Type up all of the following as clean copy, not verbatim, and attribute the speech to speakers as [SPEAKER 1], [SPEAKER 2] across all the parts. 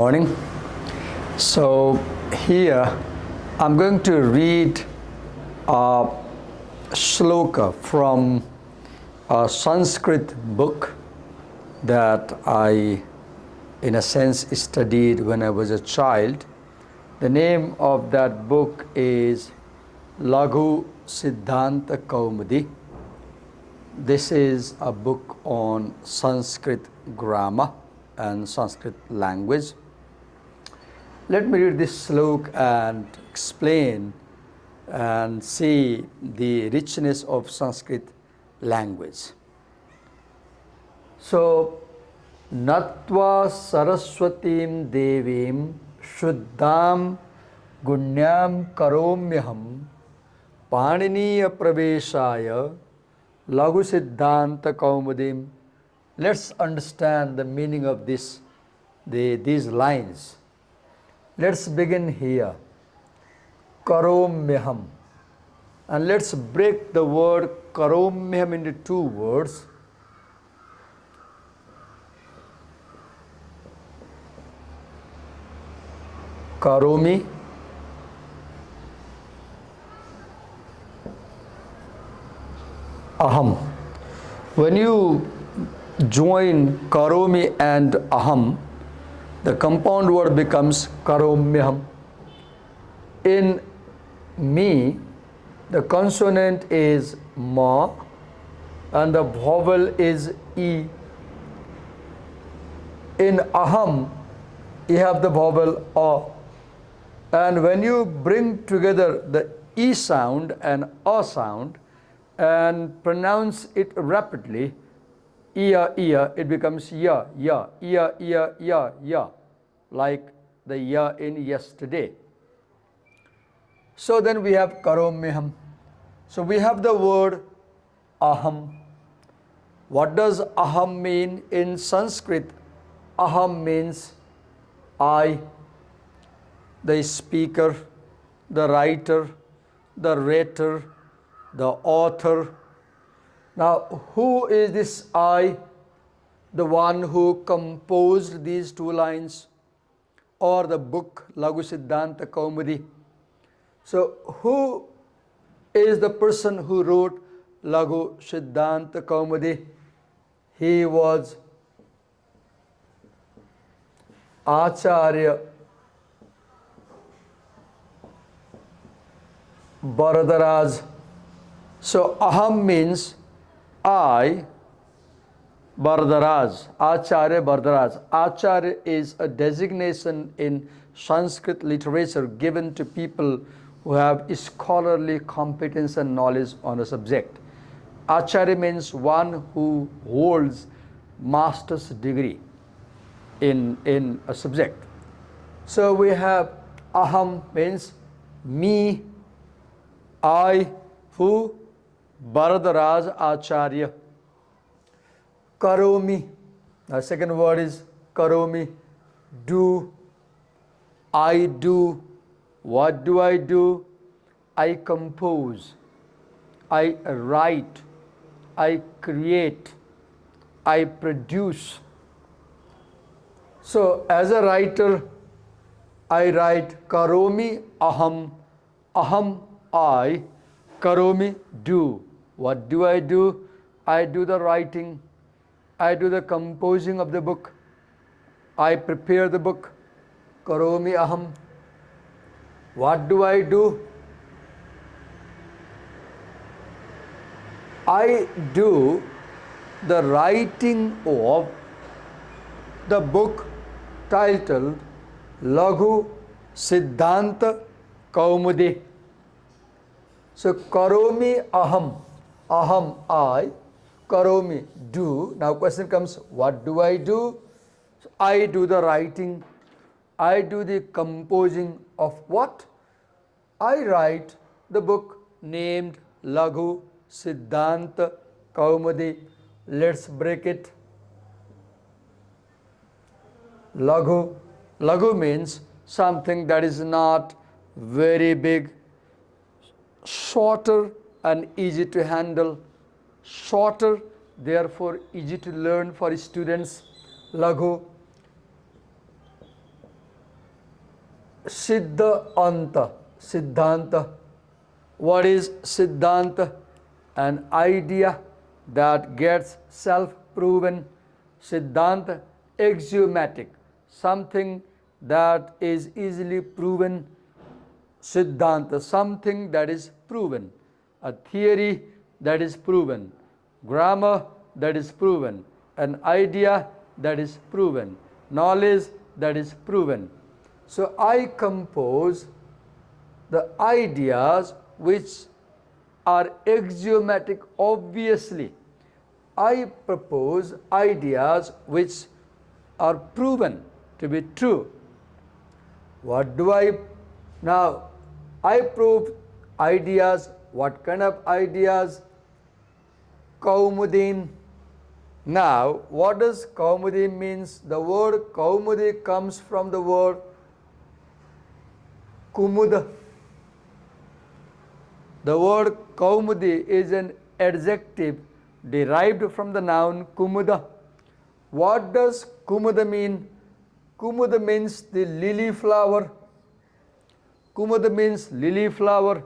[SPEAKER 1] Morning. So here I'm going to read a shloka from a Sanskrit book that I, in a sense, studied when I was a child. The name of that book is Laghusiddhantakaumudim. This is a book on Sanskrit grammar and Sanskrit language. Let me read this slok and explain and see the richness of Sanskrit language. So, Natva Saraswatim Devim Shuddham Gunyam Karomyaham Paniniya Praveshaya Laghusiddhantakaumudim. Let's understand the meaning of these lines. Let's begin here. Karomyaham. And let's break the word karomyaham into two words. Karomi. Aham. When you join karomi and aham, the compound word becomes karomyaham. In me, the consonant is ma and the vowel is e. In aham, you have the vowel a. And when you bring together the e sound and a sound and pronounce it rapidly, iya, it becomes ya, like the ya in yesterday. So then we have karomyaham. So we have the word aham. What does aham mean in Sanskrit? Aham means I, the speaker, the writer, the rater, the author. Now, who is this I? The one who composed these two lines, or the book Laghusiddhantakaumudim. So, who is the person who wrote Laghusiddhantakaumudim? He was Acharya Bharadaraj. So, aham means I, Bharadaraj, Acharya Bharadaraj. Acharya is a designation in Sanskrit literature given to people who have scholarly competence and knowledge on a subject. Acharya means one who holds master's degree in a subject. So we have aham means me, I, who? Bharadaraj Acharya. Karomi. The second word is karomi. Do. I do. What do? I compose. I write. I create. I produce. So as a writer, I write karomi aham. Aham I. Karomi do. What do? I do the writing. I do the composing of the book. I prepare the book. Karomi aham. What do? I do the writing of the book titled Laghusiddhantakaumudim. So karomi aham. Aham I. Karomi do. Now question comes, what do? So I do the writing. I do the composing of what? I write the book named Laghusiddhantakaumudim. Let's break it. Laghu. Laghu means something that is not very big, shorter and easy to handle. Shorter, therefore easy to learn for students. Laghu. Siddhanta. Siddhanta. What is Siddhanta? An idea that gets self-proven. Siddhanta, axiomatic, something that is easily proven. Siddhanta, something that is proven. A theory that is proven. Grammar that is proven. An idea that is proven. Knowledge that is proven. So I compose the ideas which are axiomatic obviously. I propose ideas which are proven to be true. What do I now? I prove ideas. What kind of ideas? Kaumudim. Now, what does Kaumudim means? The word Kaumudi comes from the word Kumuda. The word Kaumudi is an adjective derived from the noun Kumuda. What does Kumuda mean? Kumuda means the lily flower. Kumuda means lily flower.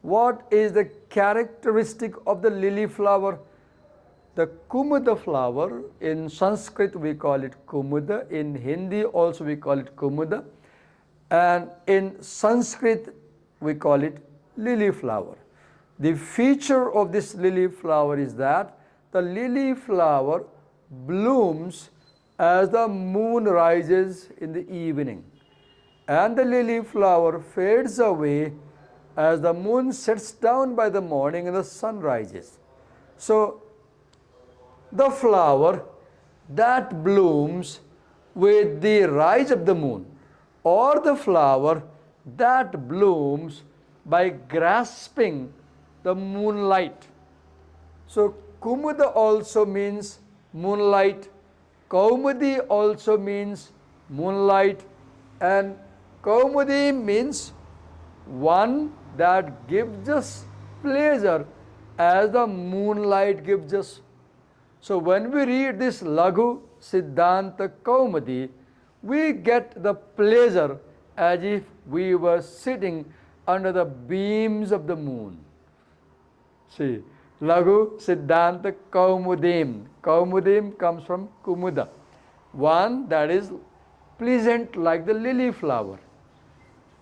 [SPEAKER 1] What is the characteristic of the lily flower? The Kumuda flower, in Sanskrit we call it Kumuda, in Hindi also we call it Kumuda, and in Sanskrit we call it lily flower. The feature of this lily flower is that the lily flower blooms as the moon rises in the evening, and the lily flower fades away as the moon sets down by the morning and the sun rises. So the flower that blooms with the rise of the moon, or the flower that blooms by grasping the moonlight. So Kumuda also means moonlight, Kaumudi also means moonlight, and Kaumudi means one that gives us pleasure as the moonlight gives us. So when we read this Laghusiddhantakaumudim, we get the pleasure as if we were sitting under the beams of the moon. See, Laghusiddhantakaumudim. Kaumudim comes from Kumuda, one that is pleasant like the lily flower.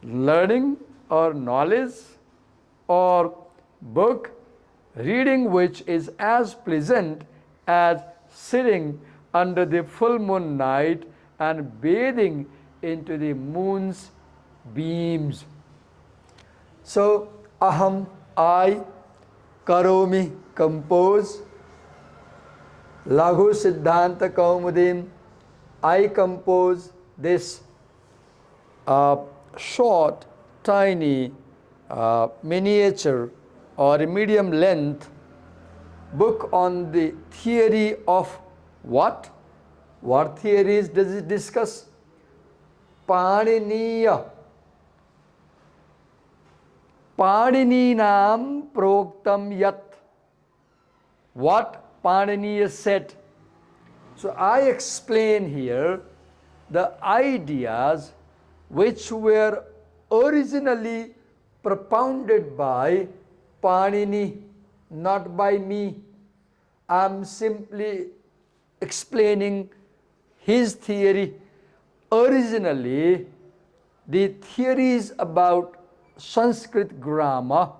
[SPEAKER 1] Learning or knowledge or book reading which is as pleasant as sitting under the full moon night and bathing into the moon's beams. So, aham, I, karomi, compose, Laghusiddhantakaumudim, I compose this short, tiny, miniature or medium length book on the theory of what? What theories does it discuss? Paniniya. Panininam proktam yat. What Paniniya said. So I explain here the ideas which were originally propounded by Panini, not by me. I am simply explaining his theory. Originally, the theories about Sanskrit grammar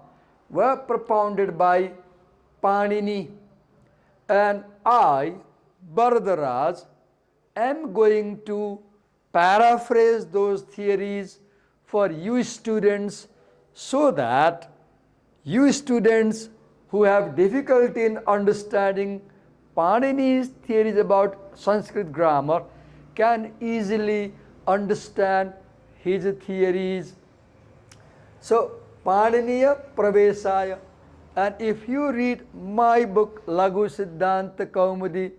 [SPEAKER 1] were propounded by Panini, and I, Baradaraj, am going to paraphrase those theories for you students, so that you students who have difficulty in understanding Panini's theories about Sanskrit grammar can easily understand his theories. So, Paniniya Pravesaya. And if you read my book, Laghusiddhantakaumudim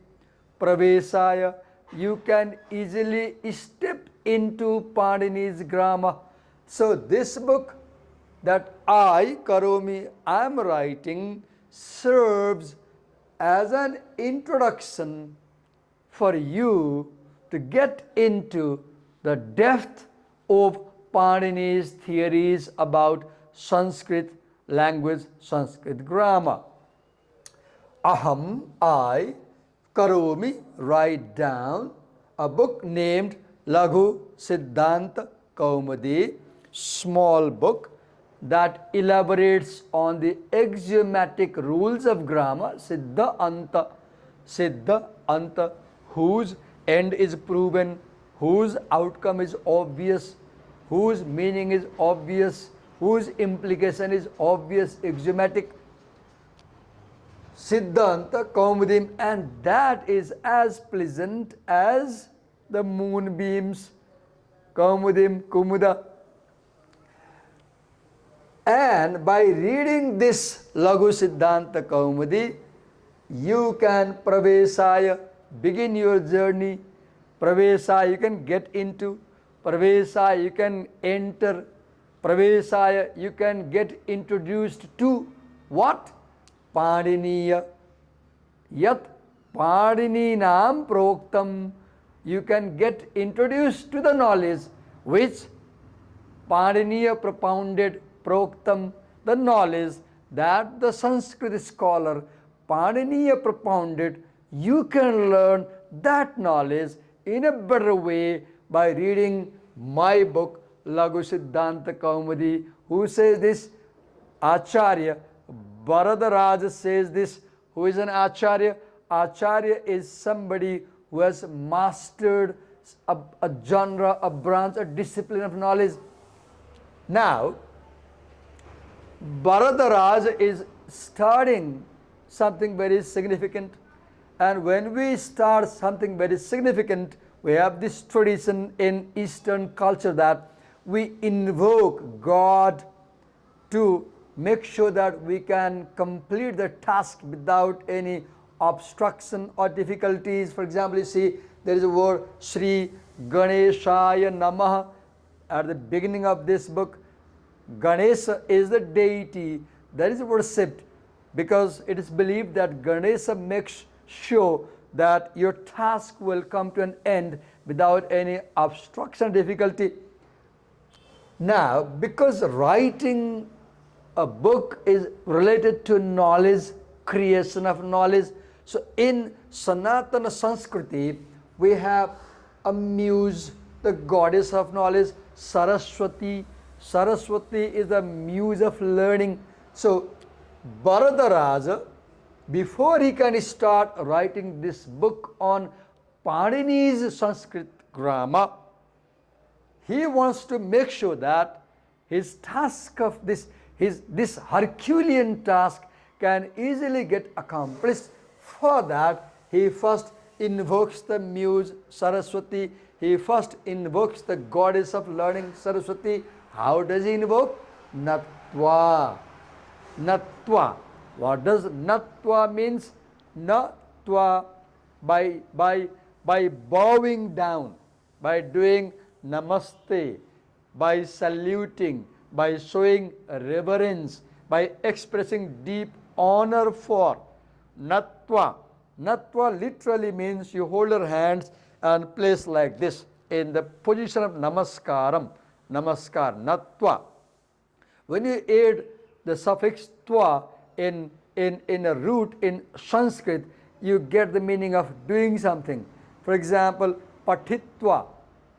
[SPEAKER 1] Pravesaya, you can easily step into Panini's grammar. So, this book that I, Karomi, am writing serves as an introduction for you to get into the depth of Panini's theories about Sanskrit language, Sanskrit grammar. Aham, I, karomi, write down, a book named Laghusiddhantakaumudim, small book that elaborates on the axiomatic rules of grammar, Siddha Anta, whose end is proven, whose outcome is obvious, whose meaning is obvious, whose implication is obvious, axiomatic. Siddhanta Kaumudim, and that is as pleasant as the moonbeams. Kaumudim, Kumuda. And by reading this Laghusiddhantakaumudi, you can pravesaya, begin your journey. Pravesaya, you can get into. Pravesaya, you can enter. Pravesaya, you can get introduced to what? Padiniya. Yat Padininam Proktam. You can get introduced to the knowledge which Padiniya propounded, Proktam, the knowledge that the Sanskrit scholar Padiniya propounded. You can learn that knowledge in a better way by reading my book, Laghusiddhantakaumudi. Who says this? Acharya Bharadaraja says this. Who is an Acharya? Acharya is somebody who has mastered a genre, a branch, a discipline of knowledge. Now, Bharadaraja is starting something very significant. And when we start something very significant, we have this tradition in Eastern culture that we invoke God to make sure that we can complete the task without any obstruction or difficulties. For example, you see there is a word Sri Ganeshaya Namaha at the beginning of this book. Ganesha is the deity that is worshipped because it is believed that Ganesha makes sure that your task will come to an end without any obstruction or difficulty. Now, because writing a book is related to knowledge, creation of knowledge. So in Sanatana Sanskriti, we have a muse, the goddess of knowledge, Saraswati. Saraswati is the muse of learning. So Bharadaraja, before he can start writing this book on Panini's Sanskrit grammar, he wants to make sure that his task of this Herculean task can easily get accomplished. For that, he first invokes the muse Saraswati. He first invokes the goddess of learning Saraswati. How does he invoke? Natva. Natva. What does Natva means? Natva, by bowing down, by doing namaste, by saluting, by showing reverence, by expressing deep honor for. Natva. Natva literally means you hold your hands and place like this in the position of namaskaram. Namaskar, Natva. When you add the suffix tva in a root in Sanskrit, you get the meaning of doing something. For example, patitva,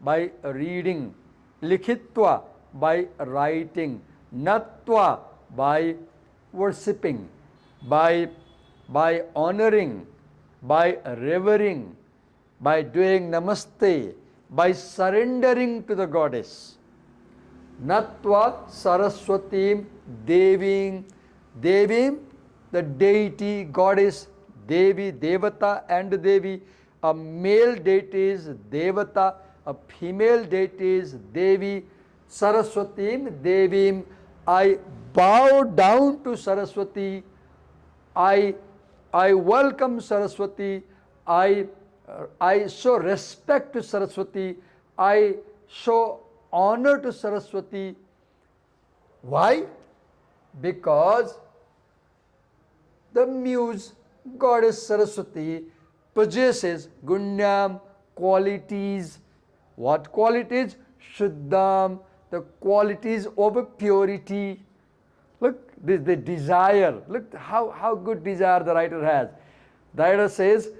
[SPEAKER 1] by reading, likhitva, by writing, natva, by worshipping, by honoring, by revering, by doing namaste, by surrendering to the goddess. Natva Saraswatim Devim. Devim, the deity, goddess, Devi, Devata and Devi. A male deity is Devata, a female deity is Devi. Saraswatim Devim. I bow down to Saraswati. I welcome Saraswati. I show respect to Saraswati. I show honor to Saraswati. Why? Because the muse, goddess Saraswati, possesses gunyam, qualities. What qualities? Shuddham, the qualities of purity. Look, the desire. Look how good desire the writer has. The writer says,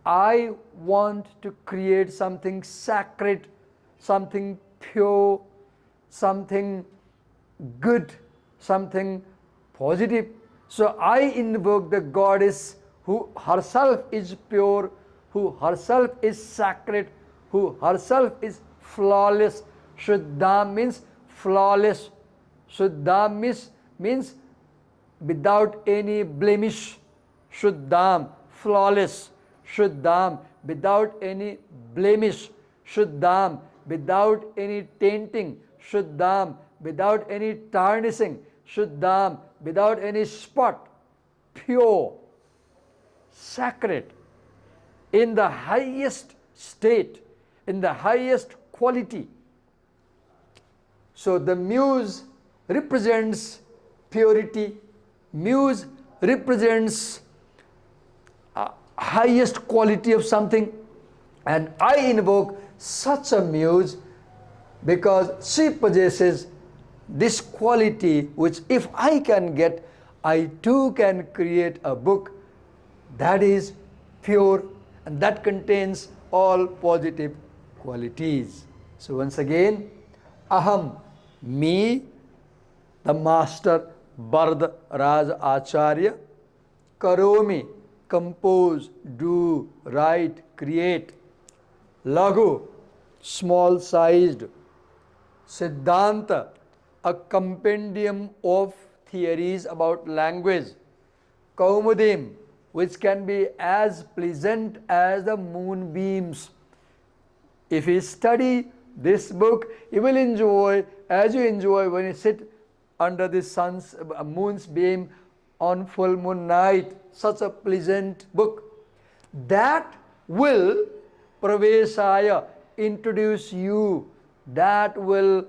[SPEAKER 1] I want to create something sacred, something pure, something good, something positive. So I invoke the goddess who herself is pure, who herself is sacred, who herself is flawless. Shuddha means flawless. Shuddha means without any blemish. Shuddham, flawless. Shuddham, without any blemish. Shuddham, without any tainting. Shuddham, without any tarnishing. Shuddham, without any spot. Pure, sacred, in the highest state, in the highest quality. So the muse represents purity. Muse represents highest quality of something, and I invoke such a muse because she possesses this quality, which if I can get, I too can create a book that is pure and that contains all positive qualities. So once again, aham, me, the master Bard Raj Acharya, karomi, compose, do, write, create, Laghu, small sized, Siddhanta, a compendium of theories about language, Kaumudim, which can be as pleasant as the moonbeams. If you study this book, you will enjoy, as you enjoy when you sit under the moon's beam on full moon night, such a pleasant book. That will pravesaya, introduce you, that will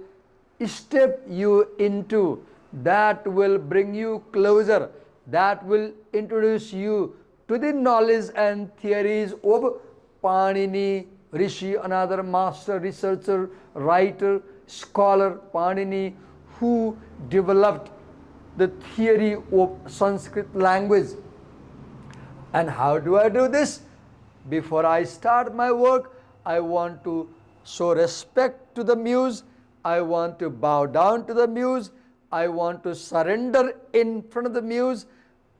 [SPEAKER 1] step you into, that will bring you closer, that will introduce you to the knowledge and theories of Panini, Rishi, another master, researcher, writer, scholar, Panini, who developed the theory of Sanskrit language. And how do I do this? Before I start my work, I want to show respect to the muse. I want to bow down to the muse. I want to surrender in front of the muse.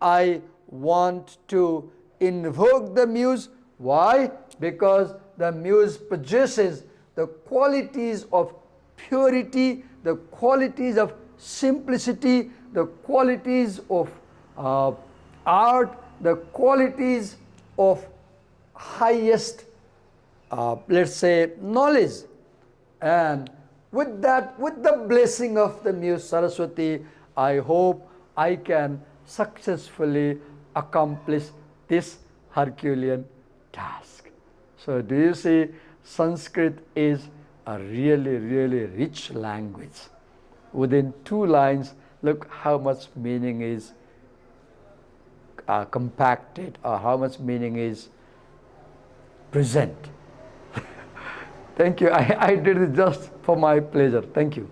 [SPEAKER 1] I want to invoke the muse. Why? Because the muse possesses the qualities of purity, the qualities of simplicity, the qualities of art, the qualities of highest, let's say, knowledge. And with that, with the blessing of the Muse Saraswati, I hope I can successfully accomplish this Herculean task. So do you see, Sanskrit is a really, really rich language. Within 2 lines, look how much meaning is compacted, or how much meaning is present. Thank you. I did it just for my pleasure. Thank you.